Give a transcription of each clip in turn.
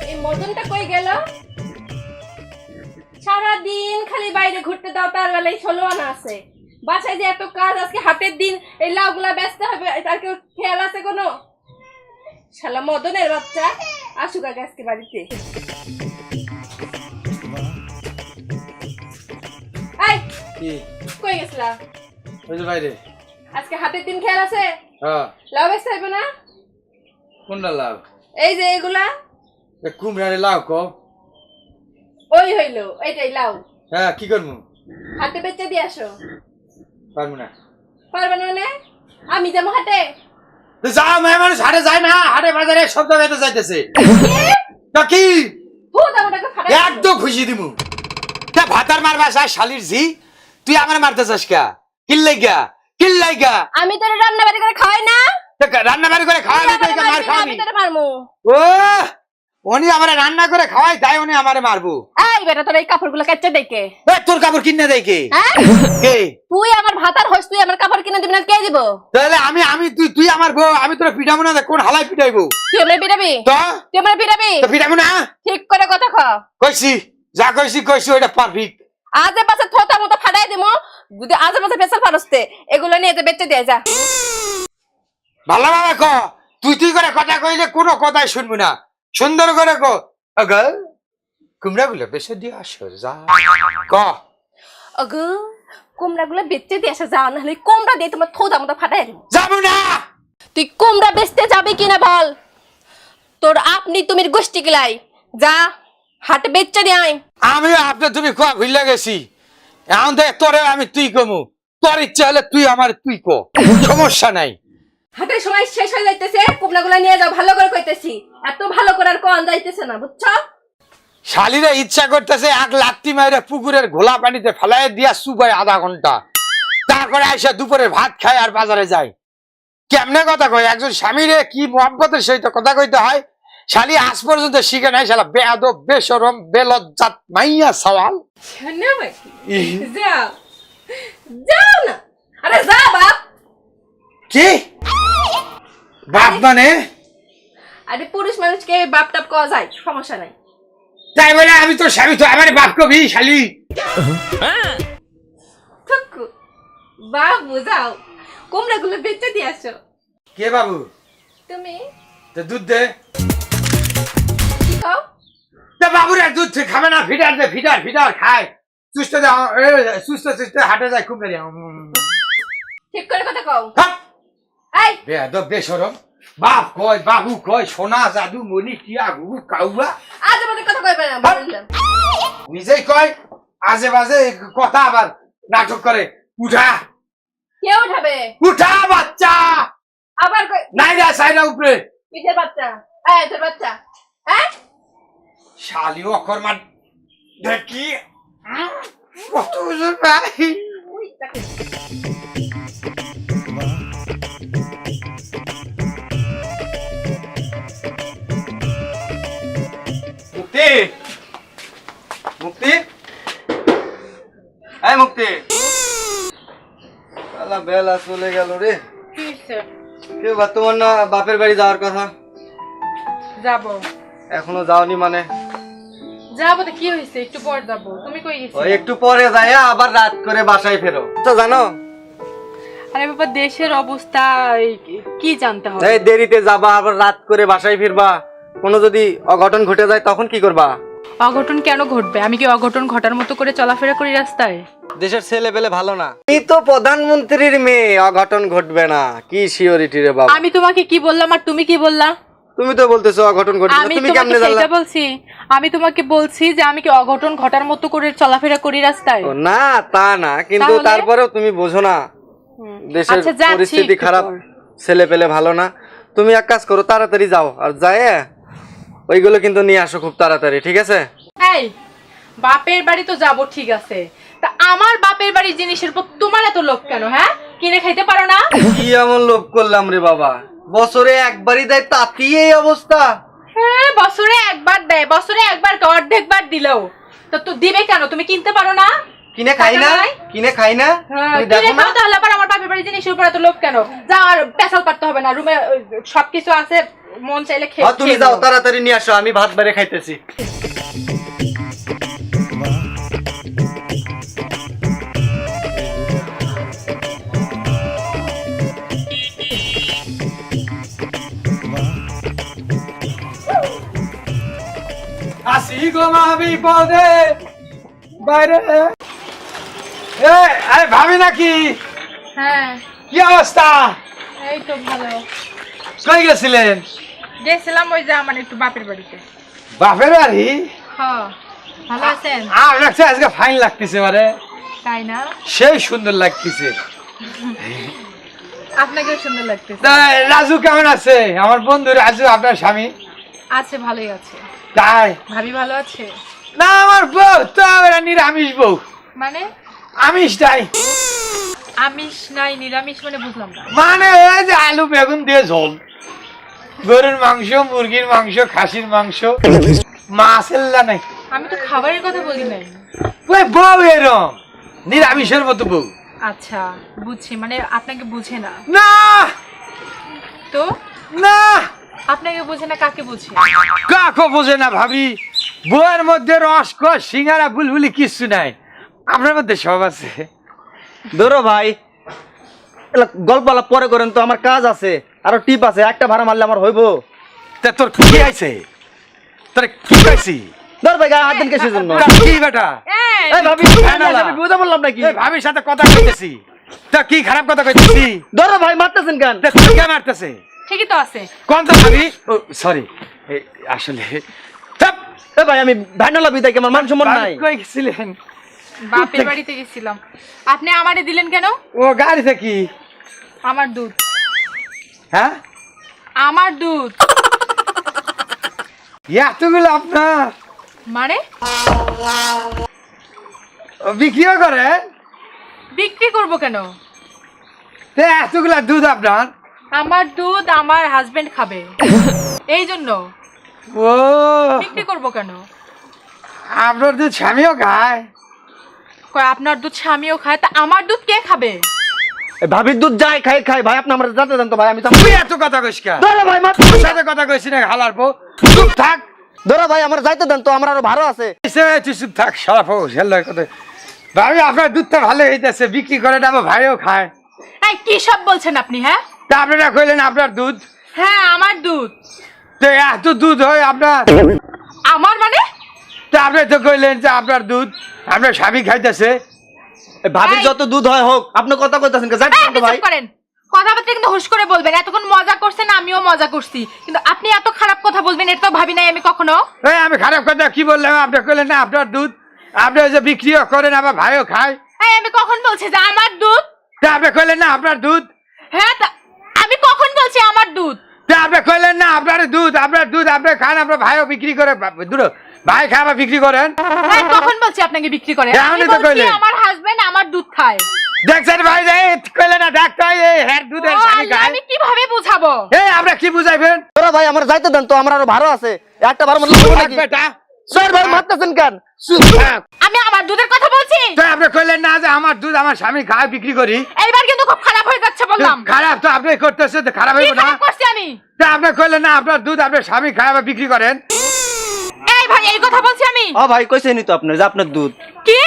এই মদনটা কই গেল? সারাদিন খালি বাইরে ঘুরতে দাও, তার বেলায় 16 আনা আছে। বাসায় যে এত কাজ, আজকে হাটের দিন, এই লাউগুলা বেচতে হবে, তার কেউ খেয়াল আছে কোনো? শালা মদনের বাচ্চা আসুক আগে আজকে বাড়িতে। এই কি কই গেছলা? ওই যে বাইরে। আজকে হাটের দিন খেয়াল আছে? হ্যাঁ। লাউ বেচতে হবে না? কোনটা লাউ? এই যে এগুলা। কুমড়ারে লাউ কো? ওই হইলো এইটাই লাউ। হ্যাঁ, কি করবো? হাটে বেচে দিয়ে আসো। পারবো না। পারবে না মানে? আমি যাবো হাটে। তো যাও, মেয়ে মানুষ হাটে যায় না? হাটে বাজারে সব জায়গায় যাইতেছে। তা কি একদম খুশি দিমু। তা ভাতার মারবা চাই শালির জি, তুই আমার মারতে চাস কা? কিল্লাইগা কিল্লাইগা? আমি তোর রান্না বাড়ি করে খাওয়াই না? রান্না বাড়ি করে খাওয়াই না, মার খাওয়াবি? আমি তোরে মারমু। ও উনি আমারে রান্না করে খাওয়াই, তাই উনি আমারে মারবো? এই বেটা, তোর এই কাপড়গুলো কেচে দেই কে? তোর কাপড় কিনে দেয় কে? কে? তুই আমার ভাতার হইস, তুই আমার কাপড় কিনে দিবি না, কে দিব? তাহলে আমি আমি তুই তুই আমার বউ, আমি তোরা পিটাবো না? কোন হালাই পিটাইবো? তুই আমারে পিটাবি? তো তুই আমারে পিটাবি? তো পিটাবো না? ঠিক করে কথা ক। কইছি, যা কইছি ওটা পারফেক্ট। আজে পাশে থোতা মতো ফাটাই দিমু, যদি আজে পাশে ফেসাল ফারস্তে এগুলো নিয়ে যে বেচে দিয়ে যা। ভালোভাবে ক, তুই তুই করে কথা কইলে কোনো কথাই শুনবি না। সুন্দর করে ক। আগা কুমড়া গুলো বেশি দিয়ে আসো যা ক। আগো কুমড়াগুলো বেচে দিয়ে আসা, যা না হলে কুমড়া দিয়ে তোমার থোতা মতো ফাটাই দিমু। যাবো না। তুই কুমড়া বেচতে যাবি কিনা বল? তোর আপনি তুমির গোষ্ঠী গিলাই যা হাটে বেচে দিয়ে আয়। আমি আপনি তুমি কোয়া ভুলে গেছি। এখন দেখ তোরে আমি তুই কমু, তোর ইচ্ছা হলে তুই আমার তুই ক, সমস্যা নাই। হাটের সময় শেষ হয়ে যাইতেছে, কুমড়াগুলো নিয়ে যাও, ভালো করে কইতেছি। এত ভালো করে আর কোন যাইতেছে না, বুঝছো? শালিরা ইচ্ছা করতেছে এক লাত্তি মাইরে পুকুরের ঘোলা পানিতে ফেলাই দিয়া সুবাই আধা ঘন্টা, তারপরে আইসা দুপুরে ভাত খায় আর বাজারে যায়। কেমনে কথা কয় একজন স্বামীরে কি মহব্বতের সহিত কথা কইতে হয়, শালি আজ পর্যন্ত শিখে নাই। শালা বেয়াদব বেশরম বেলজ্জাত মাইয়া সওয়াল। যাও যাও না, আরে যা বাপ। কি বাপ মানে? আরে পুরুষ মানুষকে বাপ টাপ কওয়া যায়, সমস্যা নাই। তাই বলে আমি তো স্বামী, তো আমার বাপ কবি শালি। থুকু বাবু যাও, কুমড়াগুলো বেচে দিয়ে আসো। কে বাবু? তুমি তো দুধ দে। কি খাও? তা বাবুরে দুধ খাবে না? ফিডার দে, ফিডার ফিডার খায়। সুস্থ দে, সুস্থ সুস্থ হাটে যায় খুব বেরিয়ে। ঠিক করে কথা কও। এই বেয়াদব বেশরম। বাপ কয় বাবু কয় সোনা জাদু মনি টিয়া গুগু কাউয়া। আজ আমাদের কথা কইবে না, বললাম। নিজেই কয় আজে বাজে কথা, আবার নাটক করে। উঠা কে উঠাবে? উঠা বাচ্চা। আবার কই নাইরা সাইরা উপরে। পিঠের বাচ্চা, এই তোর বাচ্চা। হ্যাঁ শালি অকর মান দেখি কত ওজন ভাই। মুক্তি মুক্তি এই মুক্তি, শালা বেলা চলে গেল রে। কে বা তোমার না বাপের বাড়ি যাওয়ার কথা? যাবো। এখনো যাওনি মানে? যাবো তো কি হয়েছে, একটু পর যাবো। তুমি কই গেছো? ওই একটু পরে যায় আবার রাত করে বাসায় ফেরো তো, জানো? আরে বাবা, দেশের অবস্থা কি জানতে হবে? এই দেরিতে যাবা আবার রাত করে বাসায় ফিরবা, কোনো যদি অঘটন ঘটে যায় তখন কি করবা? অঘটন কেন ঘটবে? আমি কি অঘটন ঘটার মতো করে চলাফেরা করি রাস্তায়? দেশের ছেলে পেলে ভালো না, এই তো প্রধানমন্ত্রীর মেয়ে, অঘটন ঘটবে না কি সিওরিটি রে বাবা? আমি তোমাকে কি বললাম আর তুমি কি বললা? তুমি তো বলতেছো অঘটন ঘটবে না, আমি তুমি তোমাকে কেমনে জানলা? সেটা বলছি, আমি তোমাকে বলছি যে আমি কি অঘটন ঘটার মতো করে চলাফেরা করি রাস্তায়? ও না, তা না, কিন্তু তাহলে? তারপরেও তুমি বোঝো না দেশের আচ্ছা, যাচ্ছি পরিস্থিতি একটু খারাপ, পর। ছেলে পেলে ভালো না। তুমি এক কাজ করো, তাড়াতাড়ি যাও, আর যায় ওইগুলো কিন্তু নিয়ে আসো খুব তাড়াতাড়ি, ঠিক আছে? এই বাপের বাড়ি তো যাবো, ঠিক আছে, তা আমার বাপের বাড়ির জিনিসের উপর তোমার এত লোভ কেন? হ্যাঁ, কিনে খাইতে পারো না? কি এমন লোভ করলাম রে বাবা? বছরে একবারই দেয়, তাতেই এই অবস্থা? হ্যাঁ, বছরে একবার দেয়, বছরে একবার অর্ধেকবার দিলেও তো দিবে কেন? তুমি কিনতে পারো না? কিনে খাই না টাকা নাই? কিনে খাই না তুমি কিনে দেখো না খাও তাহলে আবার আমার বাপের বাড়ি জিনিসের উপর এত লোভ কেন? যাও আর পেছাল পারতে হবে না, রুমে সবকিছু আছে, মন চাইলে খেয়ে তুমি খেয়ে যাও নেবো। তাড়াতাড়ি নিয়ে আসো, আমি ভাত বেড়ে খাইতেছি। আসি গো মা বিপদে বাইরে আরে ভাবি নাকি? হ্যাঁ, কি অবস্থা? এই তো ভালো। কই গেছিলেন? গেছিলাম ওই যে আমার একটু বাপের বাড়িতে। বাপের বাড়ি? হ্যাঁ, ভালো আছেন? আপনার আজকে ফাইন লাগতেছে মানে তাই না? সেই সুন্দর লাগতেছে। আপনাকেও সুন্দর লাগতেছে। তা রাজু কেমন আছে? আমার বন্ধু রাজু, আপনার স্বামী? আছে, ভালোই আছে। তাই ভাবি ভালো আছে? না, আমার বউ তো আমরা নিরামিষ বউ। মানে আমিষ তাই আমিষ নাই নিরামিষ মানে বুঝলাম না। মানে ওই যে আলু বেগুন দিয়ে ঝোল, গরুর মাংস, মুরগির মাংস, খাসির মাংস, মাছের নাই। আমি তো খাবারের কথা বলি নাই। ওই বউ এরম নিরামিষের মতো বউ। আচ্ছা, বুঝছি, মানে আপনাকে বুঝে না না তো। না, আপনাকে বুঝে না কাকে বুঝে? কাকো বোঝে না ভাবি। বউয়ের মধ্যে রস কস সিঙ্গারা বুলবুলি কিচ্ছু নাই, আপনার মধ্যে সব আছে। ধরো ভাই, গল্প আলাপ পরে করেন তো, আমার কাজ আছে, আরো টিপ আছে, একটা ভাড়া মারলে আমার হইব। তা তোর কি আছে? তোর কি পাইছি? ধর ভাই, গায়ে হাত দেন কিসের জন্য? তা কি বেটা? এই ভাবি, আমি বুঝতে বললাম নাকি? এই ভাবির সাথে কথা কইতেছি, তা কি খারাপ কথা কইতেছি? ধরো ভাই, মারতেছেন কেন? তা তুই কে মারতেছে? ঠিকই তো আছে। কোন তো ভাবি? ও সরি, আসলে চাপ। এ ভাই, আমি ভাইনালা বিদায়, আমার মান সম্মান নাই। কই গেছিলেন? বাপের বাড়িতে গেছিলাম। আপনি আমারে দিলেন কেন? ও গাড়িতে কি? আমার দুধ। হ্যাঁ, আমার দুধ এতগুলো আপনার? মানে ও বিক্রিও করে? বিক্রি করব কেন? তে এতগুলা দুধ আপনার? আমার দুধ আমার হাজবেন্ড খাবে, এই জন্য ও, বিক্রি করব কেন? আপনার দুধ স্বামীও খায়? কয় আপনার দুধ স্বামীও খায়, তা আমার দুধ কে খাবে? এ ভাবির দুধ যাই খাই খাই ভাই, আপনি আমার জানতে দেন তো ভাই, আমি তো তুই এত কথা কইস কা? ধরো ভাই, তোর সাথে কথা কইছি না হালার পো, চুপ থাক। ধরো ভাই, আমার যাইতে দেন তো, আমার আরো ভাড়া আছে। তুই চুপ থাক, সারা পো হেল্লাই কথা। ভাবি আপনার দুধটা ভালো হইতেছে, বিক্রি করে না, আমার ভাইও খায়। এই কি সব বলছেন আপনি? হ্যাঁ তা আপনারা কইলেন আপনার দুধ, হ্যাঁ, আমার দুধ। তো এত দুধ হয় আপনার? আমার মানে তা আপনি তো কইলেন যে আপনার দুধ আপনার স্বামী খাইতেছে। এ ভাবির এই। যত দুধ হয় হোক, আপনি কথা কইতাছেন কে? যাইতে এই, দেন আপনি তো ভাই। চুপ করেন। কথাবার্তা কিন্তু হুশ করে বলবেন। এতক্ষণ মজা করছেন, আমিও মজা করছি, কিন্তু আপনি এত খারাপ কথা বলবেন এটা তো ভাবি নাই আমি কখনো। এই আমি খারাপ কথা কি বললাম? আপনি কইলেন না আপনার দুধ, আপনি ওই যে বিক্রিও করেন, আমার ভাইও খায়। এই, আমি কখন বলছি যে আমার দুধ? তা আপনি কইলেন না আপনার দুধ, হ্যাঁ, আমি কখন বলছি আমার দুধ? তা আপনি কইলেন না আপনার দুধ, আপনার দুধ আপনি খান, আপনার ভাইও বিক্রি করে। দূর ভাই খায় আবার বিক্রি করেন। হ্যাঁ, কখন বলছি আপনাকে বিক্রি করে? হ্যাঁ, আমি আপনি তো বলছি কইলেন। আমার হাজবেন্ড আমার দুধ খায়। দেখছেন ভাই, কইলেন না ডাক্তার এই হ্যাঁ দুধের ও স্বামী আল্লাহ, খায়। আমি কিভাবে বুঝাবো? এই আমরা কি বুঝাইবেন? ধরো ভাই, আমার যাইতে দেন তো, আমার আরো ভাড়া আছে, একটা ভাড়া মারলে হইব নাকি? বেটা স্যার ভাই, মারতেছেন কেন? চুপ থাক। আমি আমার দুধের কথা বলছি। তো আপনি কইলেন না যে আমার দুধ আমার স্বামী খায় বিক্রি করি। এইবার কিন্তু খুব খারাপ হয়ে যাচ্ছে বললাম। খারাপ তো আপনি করতেছে, তো খারাপ কি হইব না? খারাপ করছি আমি? তা আপনি কইলেন না আপনার দুধ আপনার স্বামী খায় আবার বিক্রি করেন। এই ভাই, এই কথা বলছি আমি? ও ভাই, কইছেনই তো আপনার যে আপনার দুধ। কি?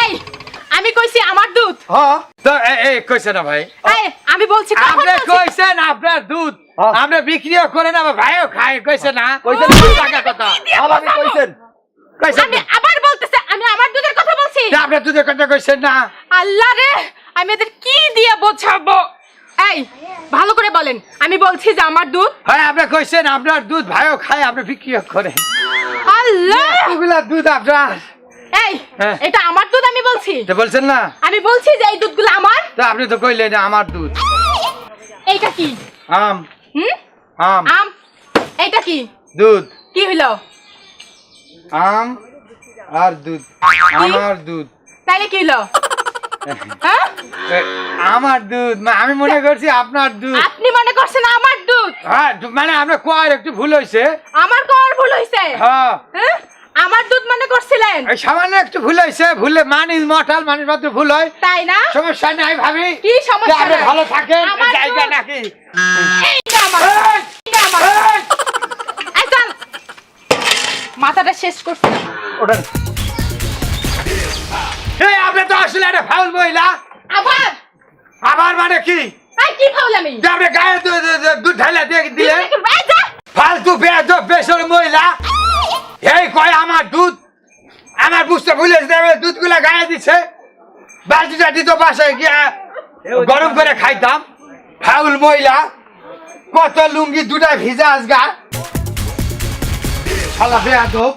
এই, আমি কইছি আমার দুধ? হ্যাঁ, তো এই কইছে না ভাই, এই, আমি বলছি কখন আপনি বলছি? কইছেন আপনার দুধ হ্যাঁ। আপনি বিক্রিও করেন, আমার ভাইও খায়, কইছে না? কইছেন ও, টাকা কথা কি দিয়ে হ্যাঁ ভাবি, বোঝাবো? কইছেন। কইছেন আমি না? আবার বলতেছে আমি আমার দুধের কথা বলছি। তা আপনি দুধের কথা কইছেন না? আল্লাহ রে, আমি এদের কি দিয়ে বোঝাবো? এই, ভালো করে বলেন, আমি বলছি যে আমার দুধ। হ্যাঁ আপনি কইছেন আপনার দুধ ভাইও খায়, আপনি বিক্রিও করেন। আল্লাহ, ওগুলা দুধ আপনার। এই, হ্যাঁ। এটা আমার দুধ আমি বলছি। তো বলছেন না? আমি বলছি যে এই দুধগুলো আমার। তা আপনি তো কইলেন আমার দুধ। এইটা কি? আম হুম, আম আম। এইটা কি? দুধ, কি হলো? আম আর দুধ, আমার দুধ। তাইলে কি হলো? হ্যাঁ, এ, আমার দুধ আমি মনে করছি আপনার দুধ। আপনি মনে করছেন আমার দুধ? হ্যাঁ মানে আপনার কোয়ার একটু ভুল হয়েছে। আমার কোর ভুল হইছে? হ্যাঁ হ্যাঁ, আমার দুধ মনে করছিলেন? এই সামান্য একটু ভুল হয়েছে, ভুলে মানুষ মটাল মানুষ মাত্র ভুল হয়, তাই না? সমস্যা নাই ভাবি। কি সমস্যা আপনি নাই? ভালো থাকেন, আমার জায়গা দুধ- নাকি এইটা আমার, এই! এইটা আমার। এই! এই চল। মাথাটা শেষ করছি না। ওঠেন। এই আপনি তো আসলে একটা ফাউল মহিলা। আবার আবার মানে কি এই কি ফাউলামি? যে আপনি গায়ে দুধ ঢাইলা দিয়ে দিলে এই যা। ফালতু বেয়াদব বেসর মহিলা। এই কয় আমার দুধ, আমার বুঝতে ভুলে দুধগুলা গায়ে দিচ্ছে, বালতিটা দিত বাসায় গিয়া গরম করে খাইতাম। ফাউল মহিলা, কত লুঙ্গি দুটা ভিজা আজগা, শালা বেয়াদব।